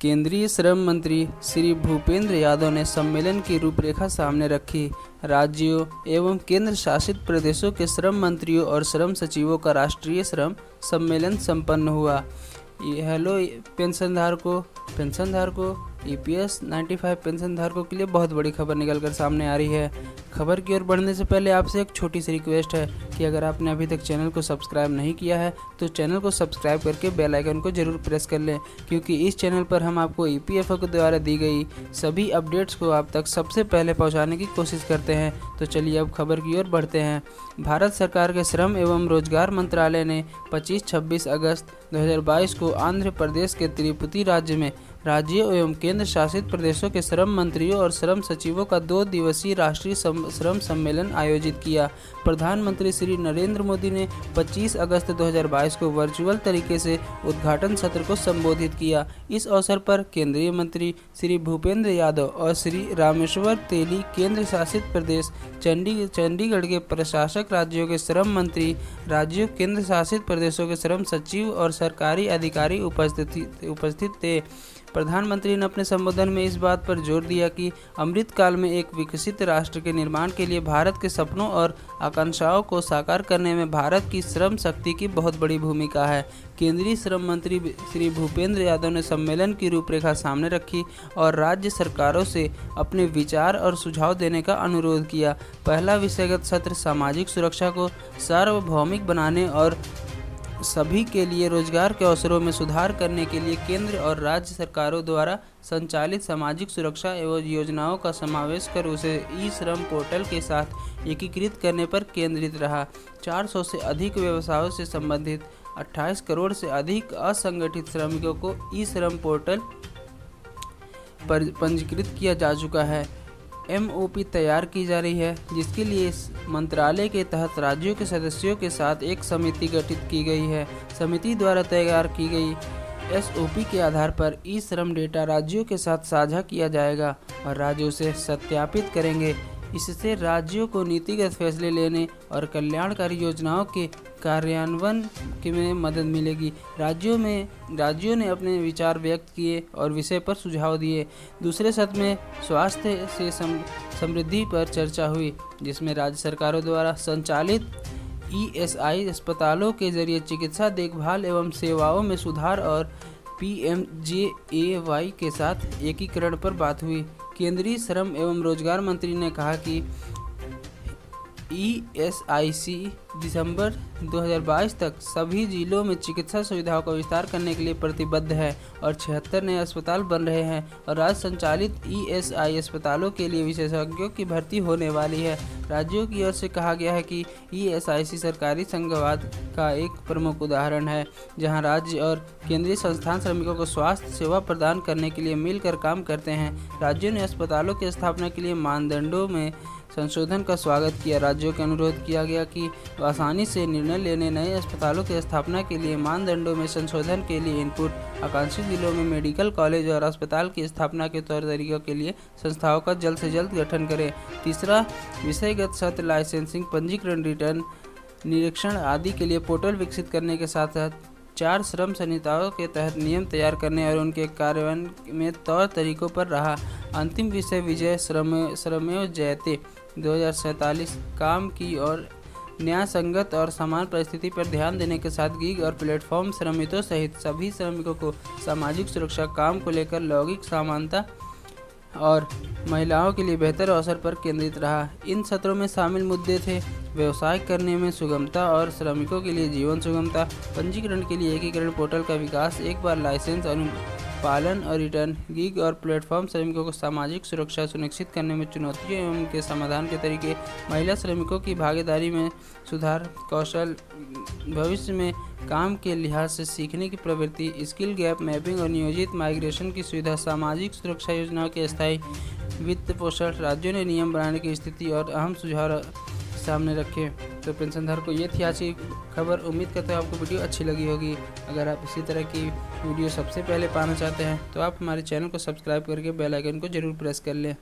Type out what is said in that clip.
केंद्रीय श्रम मंत्री श्री भूपेंद्र यादव ने सम्मेलन की रूपरेखा सामने रखी। राज्यों एवं केंद्र शासित प्रदेशों के श्रम मंत्रियों और श्रम सचिवों का राष्ट्रीय श्रम सम्मेलन संपन्न हुआ। हेलो पेंशनधारकों EPS 95 पेंशनधारकों के लिए बहुत बड़ी खबर निकलकर सामने आ रही है। खबर की ओर बढ़ने से पहले आपसे एक छोटी सी रिक्वेस्ट है कि अगर आपने अभी तक चैनल को सब्सक्राइब नहीं किया है तो चैनल को सब्सक्राइब करके बेल आइकन को जरूर प्रेस कर लें, क्योंकि इस चैनल पर हम आपको EPFO के द्वारा दी गई सभी अपडेट्स को आप तक सबसे पहले पहुँचाने की कोशिश करते हैं। तो चलिए अब खबर की ओर बढ़ते हैं। भारत सरकार के श्रम एवं रोजगार मंत्रालय ने 25-26 अगस्त 2022 को आंध्र प्रदेश के तिरुपति राज्य में राज्यों एवं केंद्र शासित प्रदेशों के श्रम मंत्रियों और श्रम सचिवों का 2 दिवसीय राष्ट्रीय श्रम सम्मेलन आयोजित किया। प्रधानमंत्री श्री नरेंद्र मोदी ने 25 अगस्त 2022 को वर्चुअल तरीके से उद्घाटन सत्र को संबोधित किया। इस अवसर पर केंद्रीय मंत्री श्री भूपेंद्र यादव और श्री रामेश्वर तेली, केंद्र शासित प्रदेश चंडीगढ़ के प्रशासक, राज्यों के श्रम मंत्री, राज्यों केंद्र शासित प्रदेशों के श्रम सचिव और सरकारी अधिकारी उपस्थित थे। प्रधानमंत्री ने अपने संबोधन में इस बात पर जोर दिया कि अमृतकाल में एक विकसित राष्ट्र के निर्माण के लिए भारत के सपनों और आकांक्षाओं को साकार करने में भारत की श्रम शक्ति की बहुत बड़ी भूमिका है। केंद्रीय श्रम मंत्री श्री भूपेंद्र यादव ने सम्मेलन की रूपरेखा सामने रखी और राज्य सरकारों से अपने विचार और सुझाव देने का अनुरोध किया। पहला विषयगत सत्र सामाजिक सुरक्षा को सार्वभौमिक बनाने और सभी के लिए रोजगार के अवसरों में सुधार करने के लिए केंद्र और राज्य सरकारों द्वारा संचालित सामाजिक सुरक्षा एवं योजनाओं का समावेश कर उसे ई-श्रम पोर्टल के साथ एकीकृत करने पर केंद्रित रहा। 400 से अधिक व्यवसायों से संबंधित 28 करोड़ से अधिक असंगठित श्रमिकों को ई-श्रम पोर्टल पर पंजीकृत किया जा चुका है। MOP तैयार की जा रही है, जिसके लिए मंत्रालय के तहत राज्यों के सदस्यों के साथ एक समिति गठित की गई है। समिति द्वारा तैयार की गई SOP के आधार पर ई-श्रम डेटा राज्यों के साथ साझा किया जाएगा और राज्य उसे सत्यापित करेंगे। इससे राज्यों को नीतिगत फैसले लेने और कल्याणकारी योजनाओं के कार्यान्वयन में मदद मिलेगी। राज्यों ने अपने विचार व्यक्त किए और विषय पर सुझाव दिए। दूसरे सत्र में स्वास्थ्य से समृद्धि पर चर्चा हुई, जिसमें राज्य सरकारों द्वारा संचालित ESI अस्पतालों के जरिए चिकित्सा देखभाल एवं सेवाओं में सुधार और PMJAY के साथ एकीकरण पर बात हुई। केंद्रीय श्रम एवं रोजगार मंत्री ने कहा कि ESIC दिसंबर 2022 तक सभी जिलों में चिकित्सा सुविधाओं का विस्तार करने के लिए प्रतिबद्ध है और 76 नए अस्पताल बन रहे हैं और राज्य संचालित ESI अस्पतालों के लिए विशेषज्ञों की भर्ती होने वाली है। राज्यों की ओर से कहा गया है कि ESIC सरकारी संघवाद का एक प्रमुख उदाहरण है, जहां राज्य और केंद्रीय संस्थान श्रमिकों को स्वास्थ्य सेवा प्रदान करने के लिए मिलकर काम करते हैं। राज्यों ने अस्पतालों की स्थापना के लिए मानदंडों में संशोधन का स्वागत किया। राज्यों का अनुरोध किया गया कि आसानी से निर्णय लेने नए अस्पतालों की स्थापना के लिए मानदंडों में संशोधन के लिए इनपुट आकांक्षी जिलों में मेडिकल कॉलेज और अस्पताल की स्थापना के तौर तरीकों के लिए संस्थाओं का जल्द से जल्द गठन करें। तीसरा विषयगत सत्र लाइसेंसिंग, पंजीकरण, रिटर्न, निरीक्षण आदि के लिए पोर्टल विकसित करने के साथ साथ 4 श्रम संहिताओं के तहत नियम तैयार करने और उनके कार्यान्वयन में तौर तरीकों पर रहा। अंतिम विषय विजय श्रमेव जयते 2047 काम की और न्याय संगत और समान परिस्थिति पर ध्यान देने के साथ गिग और प्लेटफॉर्म श्रमिकों सहित सभी श्रमिकों को सामाजिक सुरक्षा, काम को लेकर लैंगिक समानता और महिलाओं के लिए बेहतर अवसर पर केंद्रित रहा। इन सत्रों में शामिल मुद्दे थे व्यवसाय करने में सुगमता और श्रमिकों के लिए जीवन सुगमता, पंजीकरण के लिए एकीकरण पोर्टल का विकास, एक बार लाइसेंस अनुपालन और रिटर्न, गिग और प्लेटफॉर्म श्रमिकों को सामाजिक सुरक्षा सुनिश्चित करने में चुनौतियों एवं उनके समाधान के तरीके, महिला श्रमिकों की भागीदारी में सुधार, कौशल, भविष्य में काम के लिहाज से सीखने की प्रवृत्ति, स्किल गैप मैपिंग और नियोजित माइग्रेशन की सुविधा, सामाजिक सुरक्षा योजनाओं के अस्थायी वित्त पोषण, राज्यों ने नियम बनाने की स्थिति और अहम सुझाव सामने रखे। तो पेंशनधारकों, ये थी आज की खबर। उम्मीद करता हूँ आपको वीडियो अच्छी लगी होगी। अगर आप इसी तरह की वीडियो सबसे पहले पाना चाहते हैं तो आप हमारे चैनल को सब्सक्राइब करके बेल आइकन को जरूर प्रेस कर लें।